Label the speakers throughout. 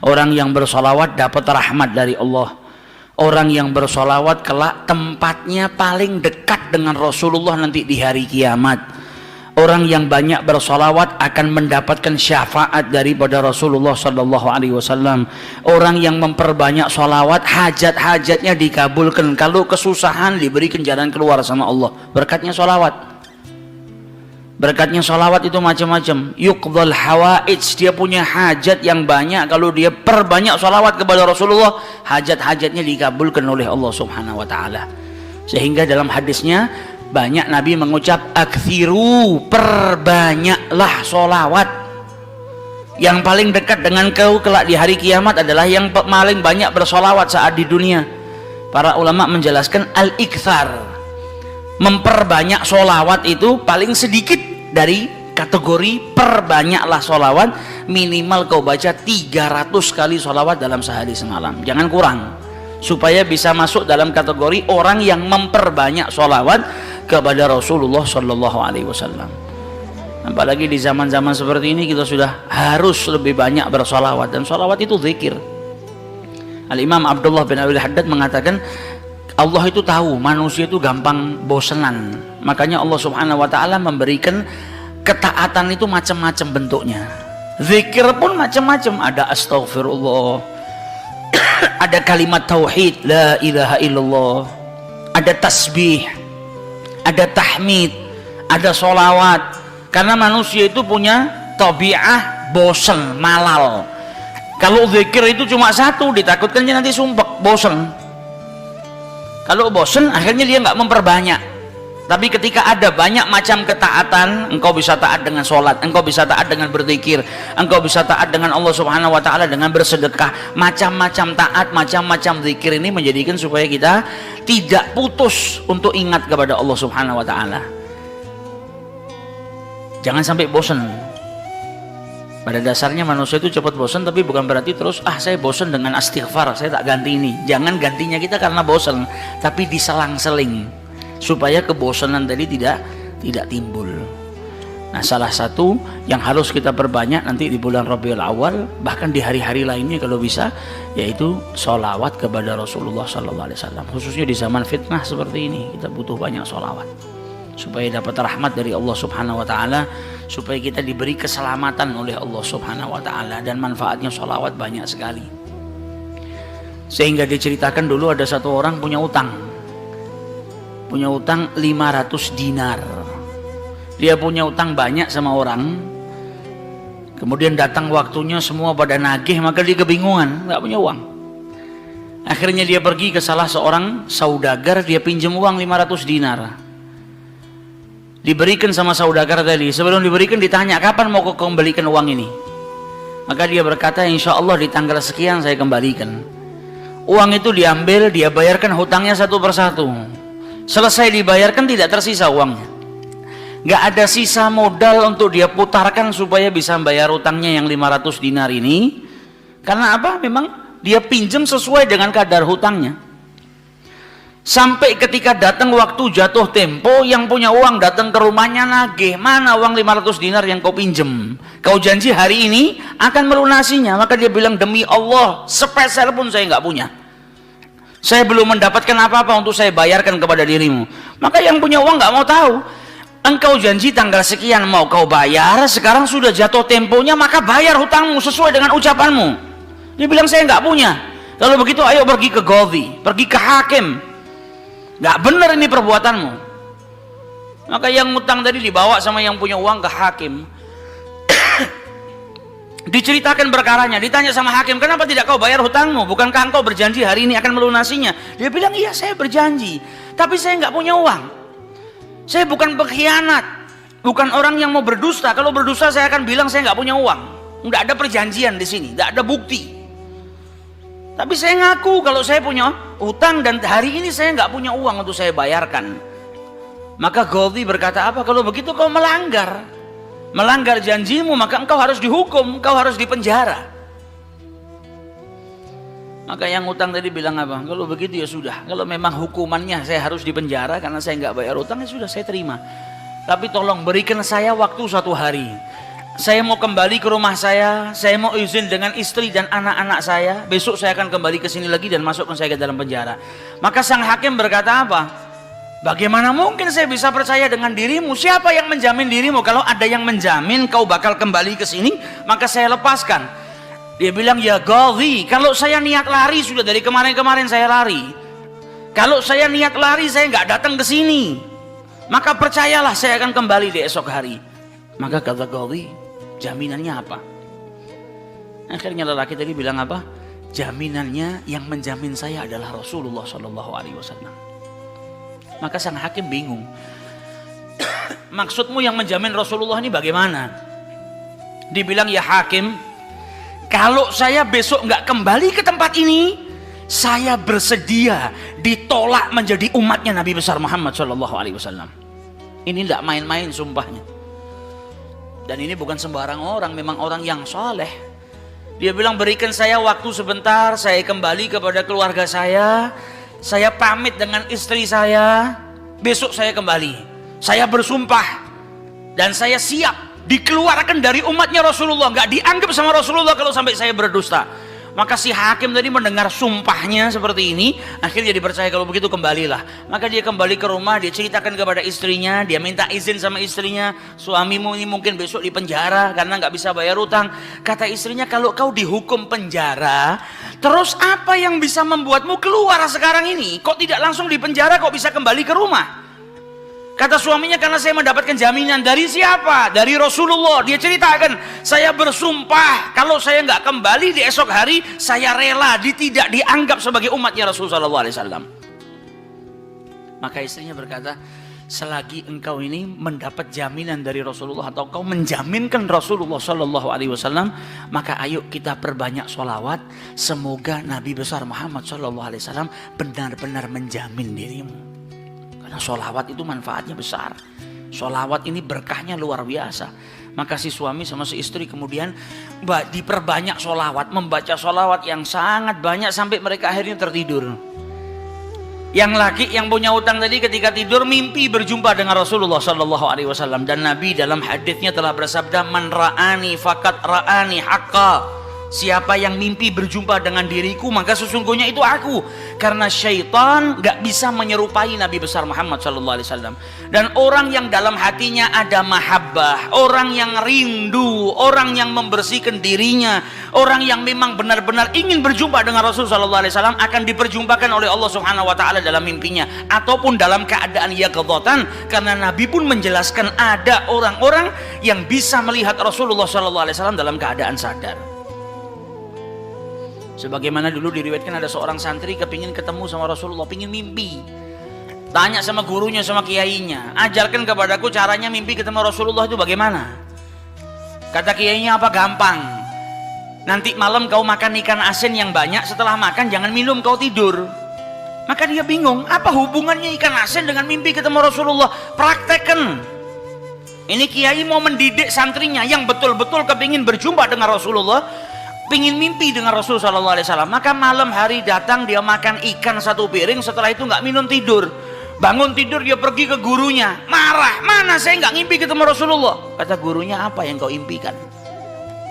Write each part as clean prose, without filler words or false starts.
Speaker 1: Orang yang bersolawat dapat rahmat dari Allah. Orang yang bersolawat kelak tempatnya paling dekat dengan Rasulullah nanti di hari kiamat. Orang yang banyak bersolawat akan mendapatkan syafaat daripada Rasulullah Sallallahu Alaihi Wasallam. Orang yang memperbanyak solawat, hajat-hajatnya dikabulkan. Kalau kesusahan, diberikan jalan keluar sama Allah. Berkatnya solawat. Berkatnya solawat itu macam-macam. Yuqdhal hawaij, dia punya hajat yang banyak. Kalau dia perbanyak solawat kepada Rasulullah, hajat-hajatnya dikabulkan oleh Allah Subhanahu Wa Taala. Sehingga dalam hadisnya banyak Nabi mengucap aktsiru, perbanyaklah solawat. Yang paling dekat dengan kau kelak di hari kiamat adalah yang paling banyak bersolawat saat di dunia. Para ulama menjelaskan al-iktsar, memperbanyak solawat itu paling sedikit dari kategori perbanyaklah solawat. Minimal kau baca 300 kali solawat dalam sehari semalam, jangan kurang, supaya bisa masuk dalam kategori orang yang memperbanyak solawat kepada Rasulullah Sallallahu Alaihi Wasallam. Apalagi di zaman-zaman seperti ini kita sudah harus lebih banyak bersolawat, dan solawat itu zikir. Al-Imam Abdullah bin Abil Haddad mengatakan Allah itu tahu manusia itu gampang bosenan, makanya Allah Subhanahu Wa Taala memberikan ketaatan itu macam-macam bentuknya. Zikir pun macam-macam, ada astaghfirullah, ada kalimat tauhid la ilaha illallah, ada tasbih, ada tahmid, ada solawat. Karena manusia itu punya tabiah bosen, malal. Kalau zikir itu cuma satu, ditakutkannya nanti sumpek, bosen. Kalau bosen akhirnya dia nggak memperbanyak. Tapi ketika ada banyak macam ketaatan, engkau bisa taat dengan sholat, engkau bisa taat dengan berzikir, engkau bisa taat dengan Allah Subhanahu Wa Taala dengan bersedekah. Macam-macam taat, macam-macam zikir ini menjadikan supaya kita tidak putus untuk ingat kepada Allah Subhanahu Wa Taala. Jangan sampai bosan. Pada dasarnya manusia itu cepat bosan, tapi bukan berarti terus saya bosan dengan istighfar, saya tak ganti ini. Jangan gantinya kita karena bosan, tapi diselang-seling supaya kebosanan tadi tidak timbul. Nah, salah satu yang harus kita perbanyak nanti di bulan Rabiul Awal, bahkan di hari-hari lainnya kalau bisa, yaitu sholawat kepada Rasulullah Sallallahu Alaihi Wasallam. Khususnya di zaman fitnah seperti ini, kita butuh banyak sholawat supaya dapat rahmat dari Allah Subhanahu Wa Taala, supaya kita diberi keselamatan oleh Allah Subhanahu Wa Taala, dan manfaatnya sholawat banyak sekali. Sehingga diceritakan dulu ada satu orang punya utang 500 dinar. Dia punya utang banyak sama orang, kemudian datang waktunya semua pada nagih, maka dia kebingungan, nggak punya uang. Akhirnya dia pergi ke salah seorang saudagar, dia pinjam uang 500 dinar. Diberikan sama saudagar tadi. Sebelum diberikan ditanya, kapan mau kau kembalikan uang ini? Maka dia berkata, insya Allah di tanggal sekian saya kembalikan. Uang itu diambil, dia bayarkan hutangnya satu persatu. Selesai dibayarkan tidak tersisa uangnya. Gak ada sisa modal untuk dia putarkan supaya bisa bayar hutangnya yang 500 dinar ini. Karena apa? Memang dia pinjam sesuai dengan kadar hutangnya. Sampai ketika datang waktu jatuh tempo, yang punya uang datang ke rumahnya nagih, mana uang 500 dinar yang kau pinjam? Kau janji hari ini akan melunasinya. Maka dia bilang, demi Allah sepeser pun saya nggak punya. Saya belum mendapatkan apa-apa untuk saya bayarkan kepada dirimu. Maka yang punya uang nggak mau tahu. Engkau janji tanggal sekian mau kau bayar, sekarang sudah jatuh temponya, maka bayar hutangmu sesuai dengan ucapanmu. Dia bilang saya nggak punya. Kalau begitu ayo pergi ke Qadhi, pergi ke hakim. Nggak benar ini perbuatanmu. Maka yang ngutang tadi dibawa sama yang punya uang ke hakim. Diceritakan perkaranya, ditanya sama hakim, kenapa tidak kau bayar hutangmu? Bukankah engkau berjanji hari ini akan melunasinya? Dia bilang, iya saya berjanji, tapi saya nggak punya uang. Saya bukan pengkhianat, bukan orang yang mau berdusta. Kalau berdusta saya akan bilang saya nggak punya uang. Nggak ada perjanjian di sini, nggak ada bukti. Tapi saya ngaku kalau saya punya utang dan hari ini saya nggak punya uang untuk saya bayarkan. Maka Qadhi berkata apa? Kalau begitu kau melanggar janjimu, maka engkau harus dihukum, engkau harus dipenjara. Maka yang utang tadi bilang apa? Kalau begitu ya sudah. Kalau memang hukumannya saya harus dipenjara karena saya nggak bayar utang, ya sudah saya terima. Tapi tolong berikan saya waktu 1 hari. saya mau kembali ke rumah saya mau izin dengan istri dan anak-anak saya, besok saya akan kembali ke sini lagi dan masukkan saya ke dalam penjara. Maka sang hakim berkata apa? Bagaimana mungkin saya bisa percaya dengan dirimu? Siapa yang menjamin dirimu? Kalau ada yang menjamin kau bakal kembali ke sini, maka saya lepaskan. Dia bilang, ya Ghadhi, kalau saya niat lari, sudah dari kemarin-kemarin saya lari. Kalau saya niat lari, saya nggak datang ke sini, maka percayalah saya akan kembali di esok hari. Maka kata Ghadhi, jaminannya apa? Akhirnya lelaki tadi bilang apa? Jaminannya yang menjamin saya adalah Rasulullah Shallallahu Alaihi Wasallam. Maka sang hakim bingung. Maksudmu yang menjamin Rasulullah ini bagaimana? Dibilang, ya hakim, kalau saya besok nggak kembali ke tempat ini, saya bersedia ditolak menjadi umatnya Nabi besar Muhammad Shallallahu Alaihi Wasallam. Ini tidak main-main sumpahnya. Dan ini bukan sembarang orang, memang orang yang soleh. Dia bilang, berikan saya waktu sebentar, saya kembali kepada keluarga saya pamit dengan istri saya, besok saya kembali. Saya bersumpah dan saya siap dikeluarkan dari umatnya Rasulullah, nggak dianggap sama Rasulullah kalau sampai saya berdusta. Maka si hakim tadi mendengar sumpahnya seperti ini, akhirnya dipercaya kalau begitu kembalilah. Maka dia kembali ke rumah, dia ceritakan kepada istrinya, dia minta izin sama istrinya, suamimu ini mungkin besok di penjara karena nggak bisa bayar utang. Kata istrinya, kalau kau dihukum penjara, terus apa yang bisa membuatmu keluar sekarang ini? Kok tidak langsung di penjara, kok bisa kembali ke rumah? Kata suaminya, karena saya mendapatkan jaminan. Dari siapa? Dari Rasulullah. Dia ceritakan, saya bersumpah kalau saya nggak kembali di esok hari, saya rela tidak dianggap sebagai umatnya Rasulullah SAW. Maka istrinya berkata, selagi engkau ini mendapat jaminan dari Rasulullah atau kau menjaminkan Rasulullah SAW, maka ayo kita perbanyak sholawat. Semoga Nabi besar Muhammad SAW benar-benar menjamin dirimu. Karena sholawat itu manfaatnya besar. Sholawat ini berkahnya luar biasa. Maka si suami sama si istri kemudian diperbanyak sholawat, membaca sholawat yang sangat banyak sampai mereka akhirnya tertidur. Yang laki yang punya utang tadi ketika tidur mimpi berjumpa dengan Rasulullah Shallallahu Alaihi Wasallam, dan Nabi dalam hadisnya telah bersabda, man ra'ani fakat ra'ani haqqa. Siapa yang mimpi berjumpa dengan diriku, maka sesungguhnya itu aku. Karena syaitan gak bisa menyerupai Nabi besar Muhammad SAW. Dan orang yang dalam hatinya ada mahabbah, orang yang rindu, orang yang membersihkan dirinya, orang yang memang benar-benar ingin berjumpa dengan Rasulullah SAW, akan diperjumpakan oleh Allah Subhanahu Wa Taala dalam mimpinya ataupun dalam keadaan yaqdhatan. Karena Nabi pun menjelaskan ada orang-orang yang bisa melihat Rasulullah SAW dalam keadaan sadar. Sebagaimana dulu diriwayatkan ada seorang santri kepingin ketemu sama Rasulullah, pingin mimpi. Tanya sama gurunya, sama kiainya, ajarkan kepadaku caranya mimpi ketemu Rasulullah itu bagaimana. Kata kiainya, apa? Gampang. Nanti malam kau makan ikan asin yang banyak, setelah makan jangan minum, kau tidur. Maka dia bingung, apa hubungannya ikan asin dengan mimpi ketemu Rasulullah? Praktekkan. Ini kiai mau mendidik santrinya yang betul-betul kepingin berjumpa dengan Rasulullah, pingin mimpi dengan Rasul Sallallahu Alaihi Wasallam. Maka malam hari datang, dia makan ikan satu piring, setelah itu nggak minum, tidur. Bangun tidur, dia pergi ke gurunya, marah, mana saya nggak ngimpi ketemu Rasulullah. Kata gurunya, apa yang kau impikan?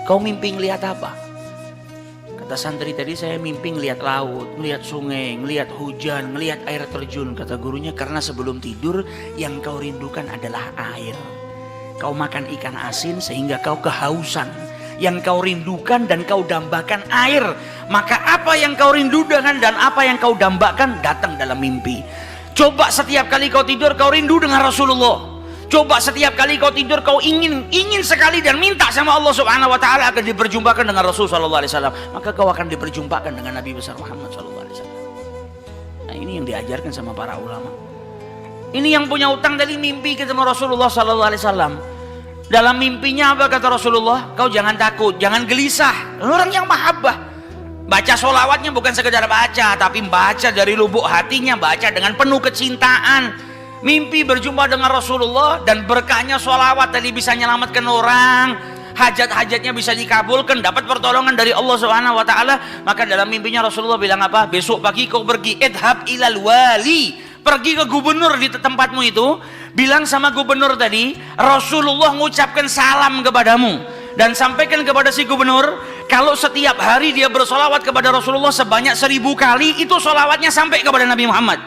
Speaker 1: Kau mimpi ngelihat apa? Kata santri tadi, saya mimpi ngelihat laut, ngelihat sungai, ngelihat hujan, ngelihat air terjun. Kata gurunya, karena sebelum tidur yang kau rindukan adalah air. Kau makan ikan asin sehingga kau kehausan. Yang kau rindukan dan kau dambakan air. Maka apa yang kau rindukan dan apa yang kau dambakan datang dalam mimpi. Coba setiap kali kau tidur kau rindu dengan Rasulullah. Coba setiap kali kau tidur kau ingin sekali dan minta sama Allah Subhanahu Wa Taala akan diperjumpakan dengan Rasul Sallallahu Alaihi Wasallam. Maka kau akan diperjumpakan dengan Nabi besar Muhammad Sallallahu Alaihi Wasallam. Nah, ini yang diajarkan sama para ulama. Ini yang punya utang tadi mimpi ketemu Rasulullah Sallallahu Alaihi Wasallam. Dalam mimpinya apa kata Rasulullah? Kau jangan takut, jangan gelisah. Orang yang mahabbah, baca sholawatnya bukan sekedar baca, tapi baca dari lubuk hatinya, baca dengan penuh kecintaan. Mimpi berjumpa dengan Rasulullah dan berkahnya sholawat tadi bisa menyelamatkan orang, hajat-hajatnya bisa dikabulkan, dapat pertolongan dari Allah Subhanahu Wa Taala. Maka dalam mimpinya Rasulullah bilang apa? Besok pagi kau pergi, idhab ilal wali, pergi ke gubernur di tempatmu itu. Bilang sama gubernur tadi, Rasulullah mengucapkan salam kepadamu. dan sampaikan kepada si gubernur kalau setiap hari dia bersolawat kepada Rasulullah sebanyak 1000 kali, itu solawatnya sampai kepada Nabi Muhammad.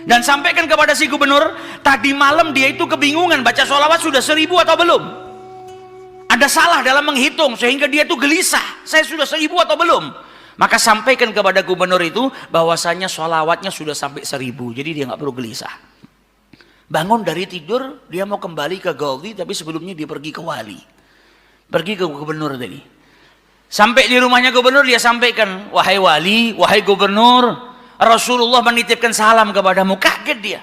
Speaker 1: Dan sampaikan kepada si gubernur, tadi malam dia itu kebingungan baca solawat sudah 1000 atau belum, ada salah dalam menghitung sehingga dia itu gelisah, saya sudah 1000 atau belum. Maka sampaikan kepada gubernur itu bahwasanya solawatnya sudah sampai 1000, jadi dia nggak perlu gelisah. Bangun dari tidur, dia mau kembali ke Ghazi, tapi sebelumnya dia pergi ke wali, pergi ke gubernur tadi. Sampai di rumahnya gubernur, dia sampaikan, wahai wali, wahai gubernur, Rasulullah menitipkan salam kepadamu. Kaget dia.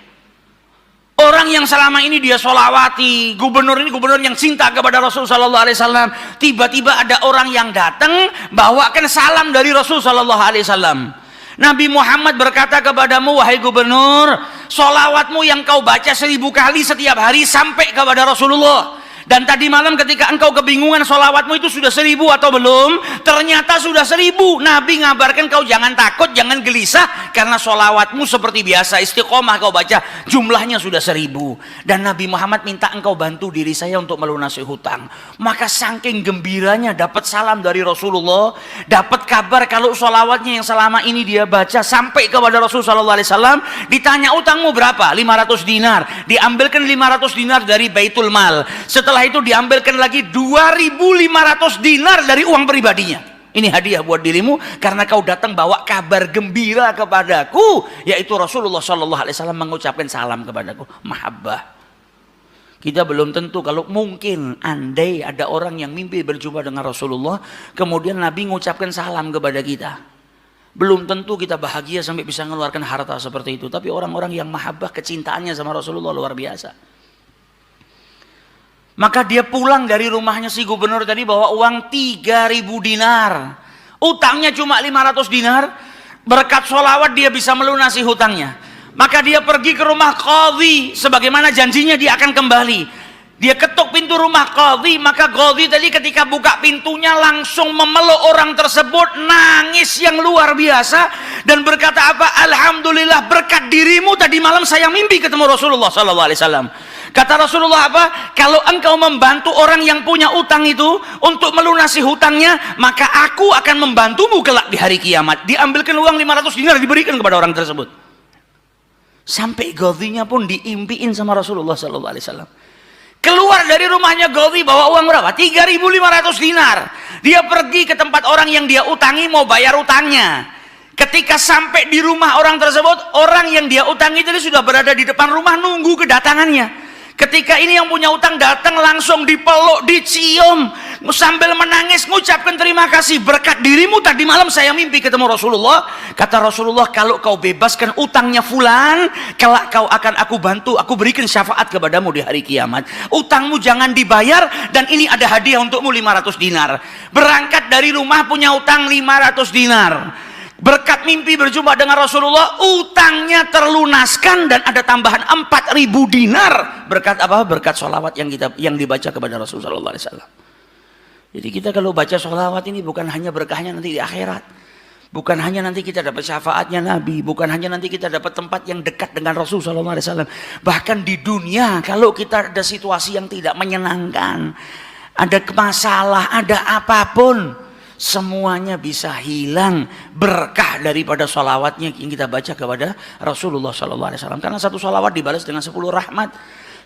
Speaker 1: Orang yang selama ini dia solawati, gubernur ini gubernur yang cinta kepada Rasul Sallallahu Alaihi Wasallam, tiba-tiba ada orang yang datang bawakan salam dari Rasul Sallallahu Alaihi Wasallam. Nabi Muhammad berkata kepadamu, wahai gubernur, solawatmu yang kau baca 1000 kali setiap hari sampai kepada Rasulullah. Dan tadi malam ketika engkau kebingungan solawatmu itu sudah 1000 atau belum, ternyata sudah 1000. Nabi ngabarkan kau jangan takut, jangan gelisah, karena solawatmu seperti biasa, istiqomah kau baca, jumlahnya sudah 1000. Dan Nabi Muhammad minta engkau bantu diri saya untuk melunasi hutang. Maka saking gembiranya dapat salam dari Rasulullah, dapat kabar kalau solawatnya yang selama ini dia baca sampai kepada Rasul Sallallahu Alaihi Wasallam. Ditanya utangmu berapa? 500 dinar. Diambilkan 500 dinar dari Baitul Mal. Setelah itu diambilkan lagi 2500 dinar dari uang pribadinya. Ini hadiah buat dirimu karena kau datang bawa kabar gembira kepadaku, yaitu Rasulullah Sallallahu Alaihi Wasallam mengucapkan salam kepadaku, mahabbah. Kita belum tentu, kalau mungkin andai ada orang yang mimpi berjumpa dengan Rasulullah kemudian Nabi mengucapkan salam kepada kita, belum tentu kita bahagia sampai bisa mengeluarkan harta seperti itu. Tapi orang-orang yang mahabbah, kecintaannya sama Rasulullah luar biasa. Maka dia pulang dari rumahnya si gubernur tadi bawa uang 3000 dinar. Utangnya cuma 500 dinar. Berkat sholawat dia bisa melunasi hutangnya. Maka dia pergi ke rumah qadhi, sebagaimana janjinya dia akan kembali. Dia ketuk pintu rumah qadhi, maka qadhi tadi ketika buka pintunya langsung memeluk orang tersebut, nangis yang luar biasa dan berkata apa? Alhamdulillah, berkat dirimu tadi malam saya mimpi ketemu Rasulullah Sallallahu Alaihi Wasallam. Kata Rasulullah apa? Kalau engkau membantu orang yang punya utang itu untuk melunasi hutangnya, maka aku akan membantumu kelak di hari kiamat. Diambilkan uang 500 dinar diberikan kepada orang tersebut. Sampai Ghazinya pun diimpiin sama Rasulullah Sallallahu Alaihi Wasallam. Keluar dari rumahnya Ghazi bawa uang berapa? 3500 dinar. Dia pergi ke tempat orang yang dia utangi mau bayar utangnya. Ketika sampai di rumah orang tersebut, orang yang dia utangi tadi sudah berada di depan rumah nunggu kedatangannya. Ketika ini yang punya utang datang, langsung dipeluk, dicium, sambil menangis mengucapkan terima kasih, berkat dirimu tadi malam saya mimpi ketemu Rasulullah. Kata Rasulullah, kalau kau bebaskan utangnya fulan, kelak kau akan aku bantu, aku berikan syafaat kepadamu di hari kiamat. Utangmu jangan dibayar, dan ini ada hadiah untukmu 500 dinar. Berangkat dari rumah punya utang 500 dinar. Berkat mimpi berjumpa dengan Rasulullah, utangnya terlunaskan dan ada tambahan 4000 dinar. Berkat apa? Berkat sholawat yang dibaca kepada Rasulullah Sallallahu Alaihi Wasallam. Jadi kita kalau baca sholawat ini bukan hanya berkahnya nanti di akhirat, bukan hanya nanti kita dapat syafaatnya Nabi, bukan hanya nanti kita dapat tempat yang dekat dengan Rasul Sallallahu Alaihi Wasallam. Bahkan di dunia kalau kita ada situasi yang tidak menyenangkan, ada masalah, ada apapun, semuanya bisa hilang berkah daripada sholawatnya yang kita baca kepada Rasulullah Sallallahu Alaihi Wasallam. Karena satu sholawat dibalas dengan 10 rahmat.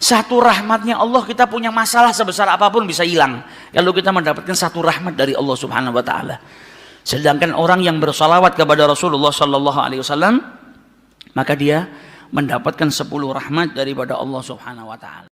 Speaker 1: Satu rahmatnya Allah, kita punya masalah sebesar apapun bisa hilang kalau kita mendapatkan satu rahmat dari Allah Subhanahu Wa Taala. Sedangkan orang yang bersholawat kepada Rasulullah Sallallahu Alaihi Wasallam, maka dia mendapatkan 10 rahmat daripada Allah Subhanahu Wa Taala.